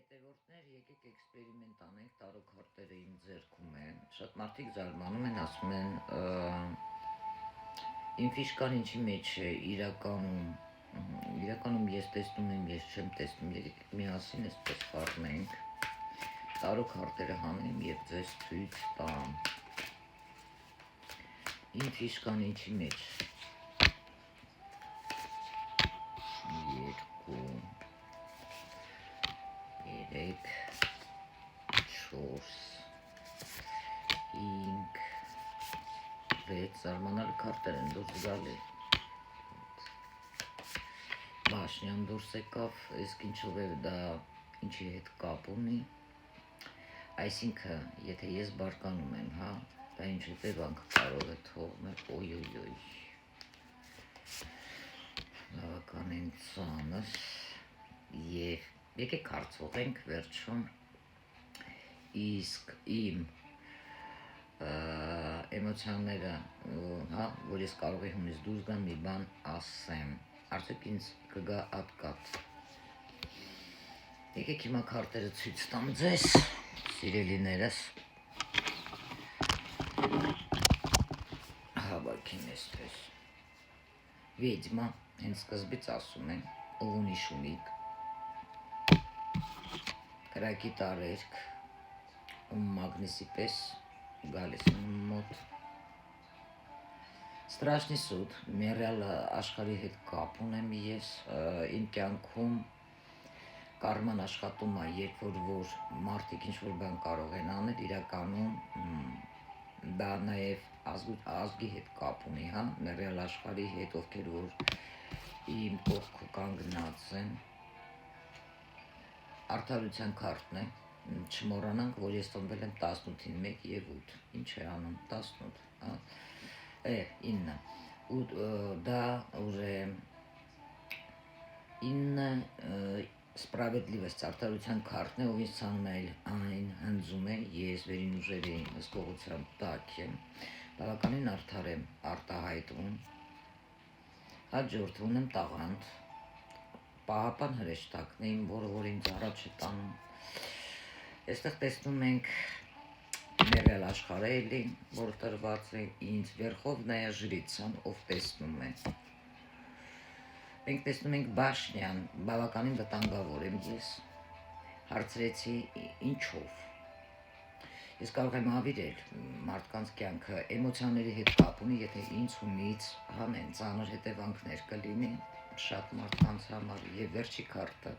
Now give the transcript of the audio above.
Հետևորդներ, եկեք էքսպերիմենտ անենք, տարոքարտերը իմ ձեռքում են, շատ մարդիկ զարմանում են, ասում են, իմ ֆիշկան ինչի մեջ է, իրականում ես տեսնում եմ, ես չեմ տեսնում, եկեք միասին այսպես խառնենք, տարոքարտերը հանեմ և ձեզ ցույց տամ, իմ ֆիշկան ինչի մեջ է, 2 3 4 5 6 զարմանալի քարտեր են դուրս գալի, Բաշնյան դուրս եկավ, իսկ ինչով է դա ինչի հետ կապ ունի, այսինքն եթե ես բարկանում եմ, դա ինչ հետևանք կարող է թողնել, օյ, բավականին ծանր, և եկեք հարցողենք վերջում, իսկ իմ էմոցիաները, որ ես կարող եմ հունից դուրս գան մի բան ասեմ, արդյոք ինձ կգա ատկատ, եկեք հիմա քարտերը ցույց տամ ձեզ, սիրելիներս, հավաքին այսպես, վեդյմա, հենց սկզբից ասում են, ով ունի շունիկ, կրակի տարերք, ում մագնիսի պես գալիս մոտ, Ստրաշնի սուտ, մեռյալ աշխարհի հետ կապ ունեմ ես, իմ կյանքում կարման աշխատում է, երբ որ մարդիկ ինչ-որ բան կարող են անել, իրականում դա նաև ազգի հետ կապ ունի, մեռյալ աշխարհի հետ, ովքեր որ իմ կողքը կանգնած են, արդարության քարտն է, չմոռանանք, որ ես ծնվել եմ 18-ին 1 և 8, ինչ է անում, 18, 9, դա ուժը 9 սպրավետլիվեստ, արդարության քարտն է, ով ինձ ցանում է այն հնձում է, ես վերին ուժերի հսկողության տակ եմ, բավականին արդար եմ արտահայտվում, հաջորդվում եմ տաղանդ, պահապան հրեշտակն եմ, որ ինձ առաջ է տանում, այստեղ տեսնում ենք մեռյալ աշխարհը էլի, որ տրված է ինձ, վերխովնայա ժրիցան, ով տեսնում է, մենք տեսնում ենք Բաշնյան, բավականին վտանգավոր եմ ես, հարցրեցի ինչով, ես կարող եմ հավիրել մարդկանց կյանքը, էմոցիաների հետ կապ ունի, եթե ինձ հունից հանեն, ծանր հետևանքներ կլինի, շատ մարդկանց համար, և վերջի քարտը,